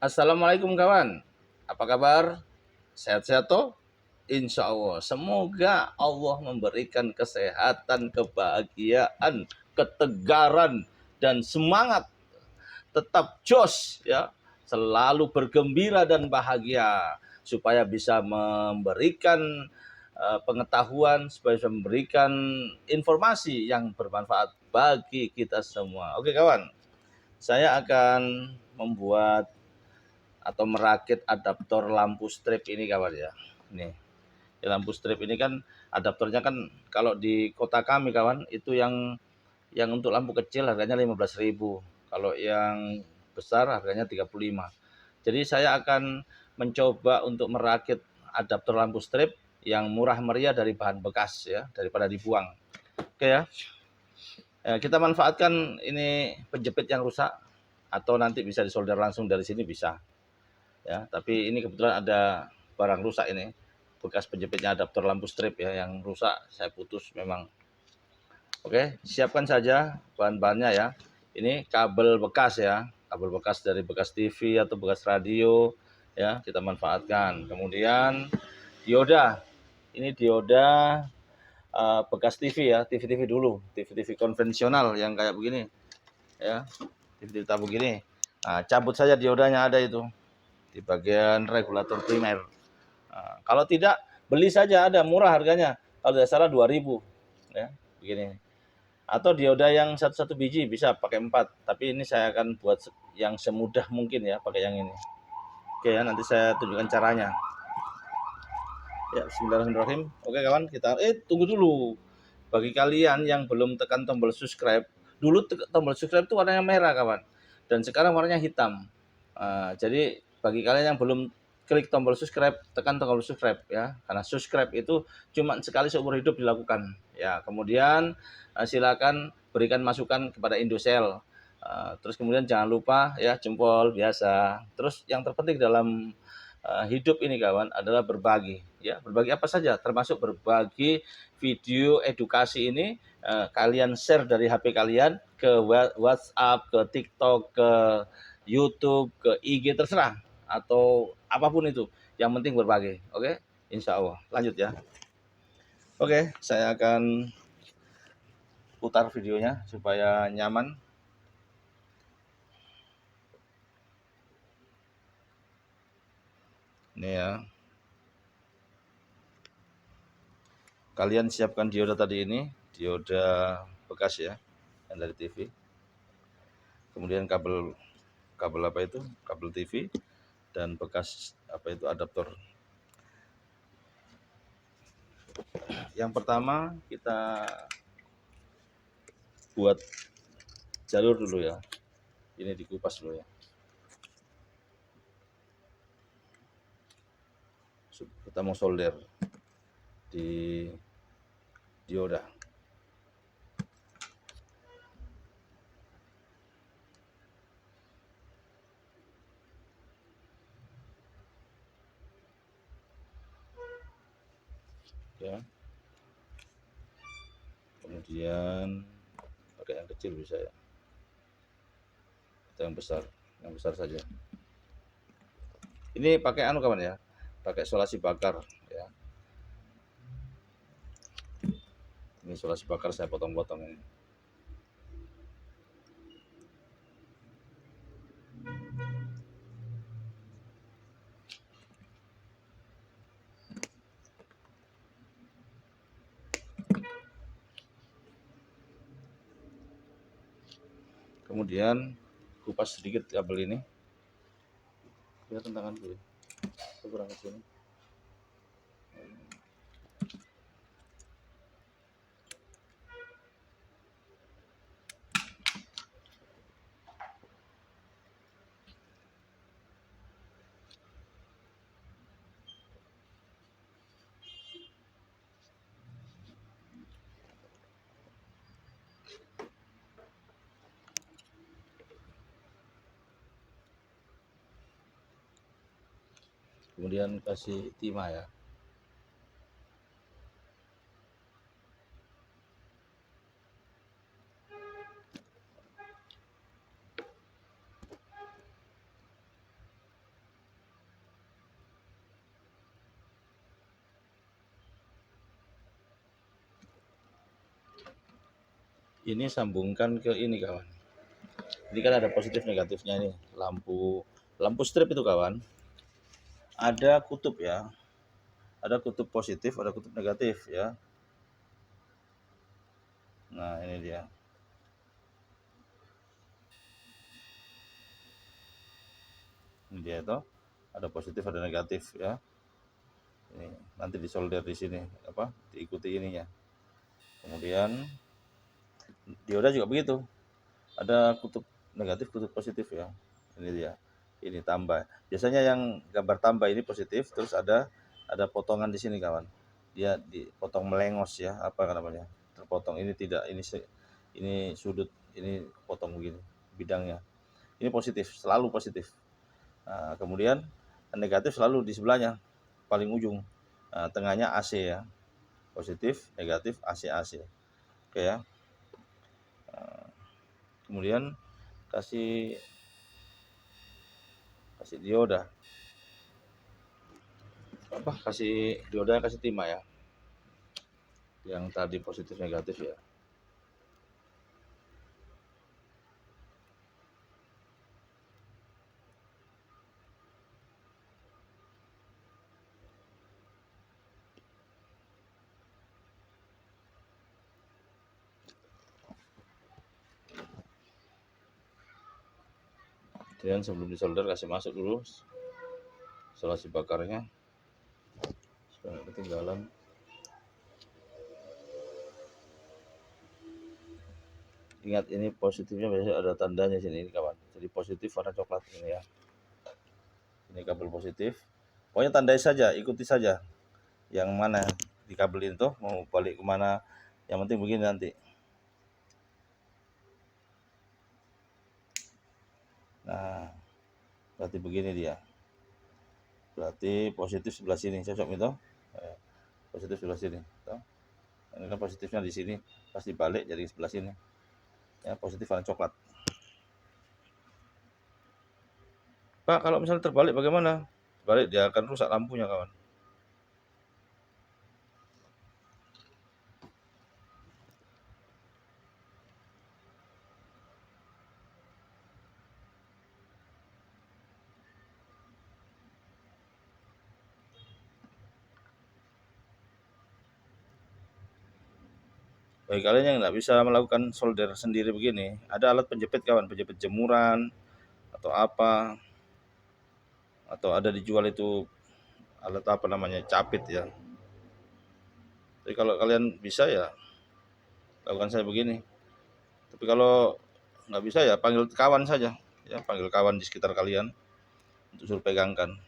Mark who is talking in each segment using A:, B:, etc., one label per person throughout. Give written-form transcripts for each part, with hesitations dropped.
A: Assalamualaikum kawan, apa kabar? Sehat-sehat toh? Insya Allah, semoga Allah memberikan kesehatan, kebahagiaan, ketegaran, dan semangat. Tetap jos ya, selalu bergembira dan bahagia supaya bisa memberikan pengetahuan, supaya bisa memberikan informasi yang bermanfaat bagi kita semua. Oke kawan, saya akan membuat atau merakit adaptor lampu strip ini kawan ya. Nih, lampu strip ini kan adaptornya kan kalau di kota kami kawan itu yang untuk lampu kecil harganya 15.000. Kalau yang besar harganya 35. Jadi saya akan mencoba untuk merakit adaptor lampu strip yang murah meriah dari bahan bekas ya, daripada dibuang. Oke ya. Kita manfaatkan ini penjepit yang rusak atau nanti bisa disolder langsung dari sini bisa. Ya, tapi ini kebetulan ada barang rusak ini, bekas penjepitnya adaptor lampu strip ya yang rusak, saya putus memang. Oke, siapkan saja bahan-bahannya ya. Ini kabel bekas ya, kabel bekas dari bekas TV atau bekas radio ya, kita manfaatkan. Kemudian dioda, ini dioda bekas TV ya, TV-TV dulu, TV-TV konvensional yang kayak begini ya, TV-TV tabung begini. Nah, cabut saja diodanya ada itu di bagian regulator primer. Nah, kalau tidak beli saja ada murah harganya. Kalau tidak salah 2.000 ya, begini. Atau dioda yang satu biji bisa pakai 4, tapi ini saya akan buat yang semudah mungkin ya pakai yang ini. Oke ya, nanti saya tunjukkan caranya. Ya, bismillahirrahmanirrahim. Oke kawan, kita tunggu dulu. Bagi kalian yang belum tekan tombol subscribe, dulu tombol subscribe itu warnanya merah kawan, dan sekarang warnanya hitam. Jadi bagi kalian yang belum klik tombol subscribe, tekan tombol subscribe ya, karena subscribe itu cuma sekali seumur hidup dilakukan. Ya, kemudian silakan berikan masukan kepada Indosel. Terus kemudian jangan lupa ya jempol biasa. Terus yang terpenting dalam hidup ini kawan adalah berbagi ya, berbagi apa saja termasuk berbagi video edukasi ini. Kalian share dari HP kalian ke WhatsApp, ke TikTok, ke YouTube, ke IG terserah atau apapun itu, yang penting berbagi. Oke, insya Allah lanjut ya. Oke, saya akan putar videonya supaya nyaman. Ini ya, kalian siapkan dioda tadi, ini dioda bekas ya yang dari TV, kemudian kabel kabel apa itu, kabel TV, dan bekas apa itu adaptor. Yang pertama kita buat jalur dulu ya, ini dikupas dulu ya, kita mau solder di dioda. Ya, kemudian pakai yang kecil bisa ya, atau yang besar saja. Ini pakai anu kawan ya, pakai solasi bakar ya. Ini solasi bakar saya potong-potong ini. Kemudian kupas sedikit kabel ini. Ya, tangan dulu. Kurang ke sini. Kemudian kasih timah ya. Ini sambungkan ke ini kawan. Ini kan ada positif negatifnya nih. Lampu strip itu kawan. Ada kutub ya. Ada kutub positif, ada kutub negatif ya. Nah, ini dia. Ini dia itu. Ada positif, ada negatif ya. Ini nanti disolder di sini apa? Diikuti ininya. Kemudian dioda juga begitu. Ada kutub negatif, kutub positif ya. Ini dia. Ini tambah. Biasanya yang gambar tambah ini positif, terus ada potongan di sini kawan. Dia dipotong melengos ya, apa namanya? Terpotong. Ini tidak, ini sudut, ini potong begini bidangnya. Ini positif, selalu positif. Nah, kemudian negatif selalu di sebelahnya, paling ujung. Nah, tengahnya AC ya. Positif, negatif, AC, AC. Oke ya. Kemudian kasih dioda. Kasih dioda, kasih timah ya. Yang tadi positif negatif ya. Kemudian sebelum disolder kasih masuk dulu isolasi bakarnya supaya nggak ketinggalan. Ingat ini positifnya biasanya ada tandanya sini ini kawan. Jadi positif warna coklat ini ya. Ini kabel positif. Pokoknya tandai saja, ikuti saja. Yang mana dikabelin tuh mau balik kemana. Yang penting begini nanti. Nah, berarti begini dia. Berarti positif sebelah sini, cocok itu. Positif sebelah sini. Tuh. Ini kan positifnya di sini, pasti balik jadi sebelah sini. Ya, positif warna coklat. Pak, kalau misalnya terbalik bagaimana? Balik dia akan rusak lampunya kawan. Bagi kalian yang nggak bisa melakukan solder sendiri begini, ada alat penjepit kawan, penjepit jemuran atau apa, atau ada dijual itu alat apa namanya, capit ya. Jadi kalau kalian bisa ya lakukan saya begini. Tapi kalau nggak bisa ya panggil kawan saja, ya panggil kawan di sekitar kalian untuk suruh pegangkan.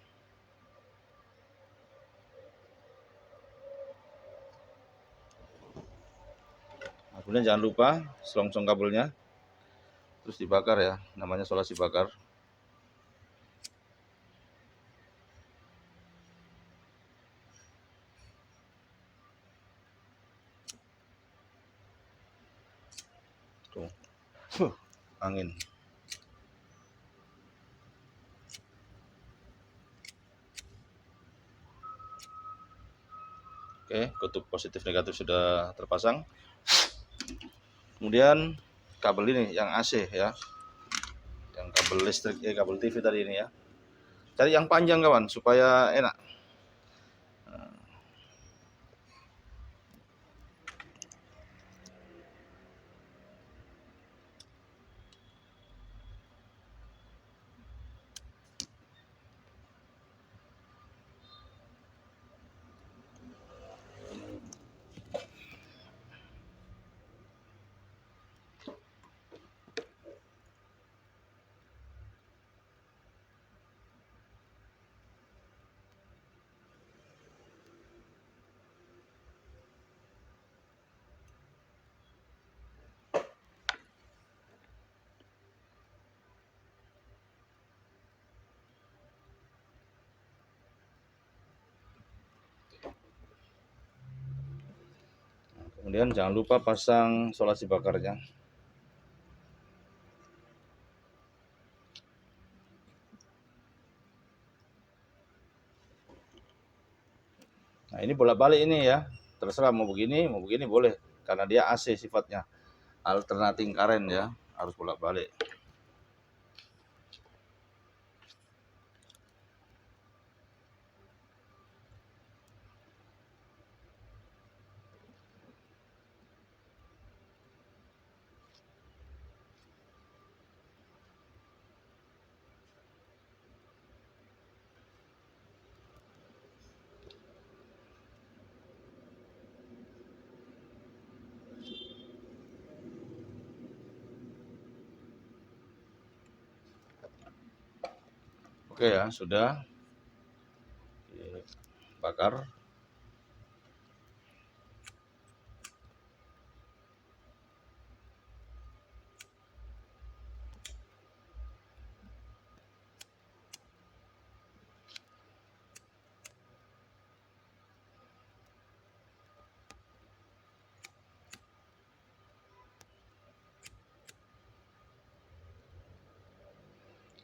A: Nah, kemudian jangan lupa selongsong kabelnya, terus dibakar ya, namanya solasi bakar. Tuh, angin. Oke, kutub positif negatif sudah terpasang. Kemudian kabel ini yang AC ya, yang kabel listrik kabel TV tadi ini ya. Cari yang panjang kawan supaya enak. Kemudian jangan lupa pasang solasi bakarnya. Nah, ini bolak-balik ini ya. Terserah mau begini boleh karena dia AC sifatnya. alternating current ya, harus bolak-balik. Oke ya, sudah dibakar.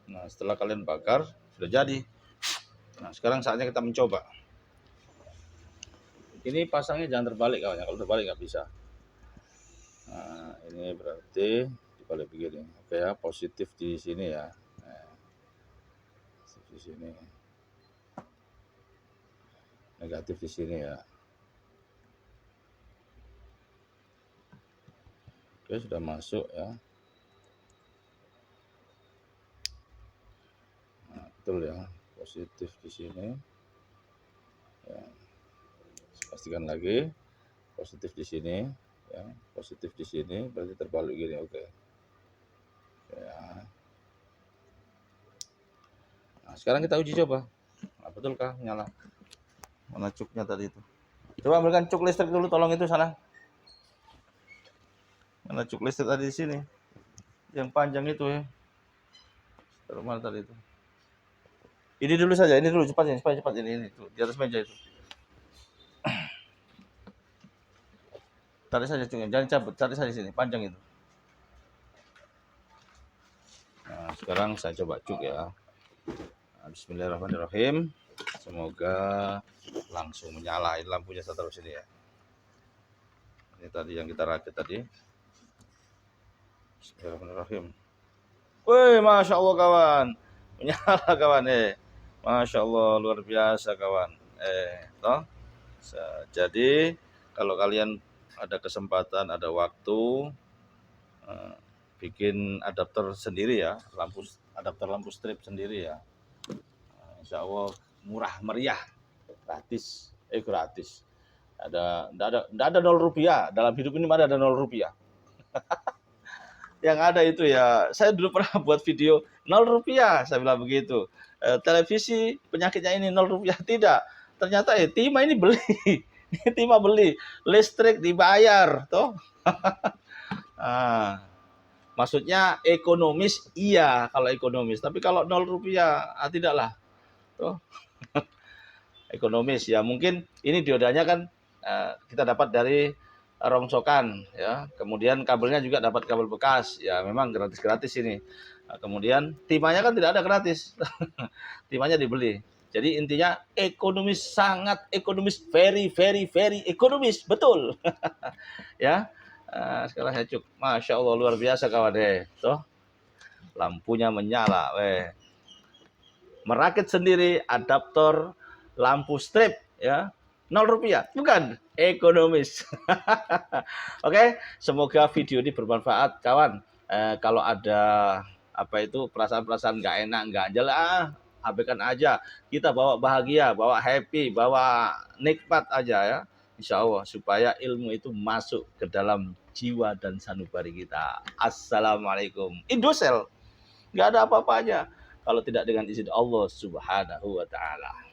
A: Nah, setelah kalian bakar, sudah jadi. Nah, sekarang saatnya kita mencoba. Ini pasangnya jangan terbalik kawan ya, kalau terbalik nggak bisa. Nah, ini berarti dibalik begini. Oke ya, positif di sini ya. Nah, positif di sini. Negatif di sini ya. Oke, sudah masuk ya. Nah, betul ya, positif di sini. Ya. Pastikan lagi, positif di sini. Ya, positif di sini, berarti terbalik gini. Oke. Ya. Nah, sekarang kita uji coba. Nah, betulkah nyala? Mana cuknya tadi itu? Coba ambilkan cuk listrik dulu, tolong itu sana. Mana cuk listrik tadi di sini? Yang panjang itu ya. Taruh mana tadi itu? Ini dulu saja, ini dulu cepat ini tuh, di atas meja itu. Tarik saja cuknya, jangan cabut, tarik saja di sini, panjang itu. Nah, sekarang saya coba cuk ya. Nah, bismillahirrahmanirrahim. Semoga langsung menyala. Ini lampunya saya taruh sini ya. Ini tadi yang kita rakit tadi. Bismillahirrahmanirrahim. Wih, masya Allah kawan, menyala kawan masya Allah luar biasa kawan. Toh. Jadi kalau kalian ada kesempatan, ada waktu, bikin adapter sendiri ya, adapter lampu strip sendiri ya. Insya Allah murah meriah, gratis. Gratis. Nggak ada 0 rupiah dalam hidup ini, mana ada 0 rupiah. Yang ada itu ya, saya dulu pernah buat video 0 rupiah, saya bilang begitu. Televisi penyakitnya ini 0 rupiah, tidak. Ternyata Tima ini beli, Tima beli, listrik dibayar, toh. Maksudnya ekonomis, iya kalau ekonomis, tapi kalau 0 rupiah, tidaklah, toh. Ekonomis ya, mungkin ini diodanya kan kita dapat dari rongsokan ya, kemudian kabelnya juga dapat kabel bekas ya, memang gratis ini. Nah, kemudian timanya kan tidak ada gratis. Timanya dibeli. Jadi intinya ekonomis, sangat ekonomis, very ekonomis, betul. Ya. Sekarang saya cuk, masya Allah luar biasa kawan toh, lampunya menyala merakit sendiri adaptor lampu strip ya, 0 rupiah, bukan ekonomis. Oke, semoga video ini bermanfaat kawan. Kalau ada perasaan-perasaan nggak enak, nggak jelas, abaikan aja. Kita bawa bahagia, bawa happy, bawa nikmat aja ya, insya Allah, supaya ilmu itu masuk ke dalam jiwa dan sanubari kita. Assalamualaikum. Indosel nggak ada apa-apanya kalau tidak dengan izin Allah Subhanahu wa Ta'ala.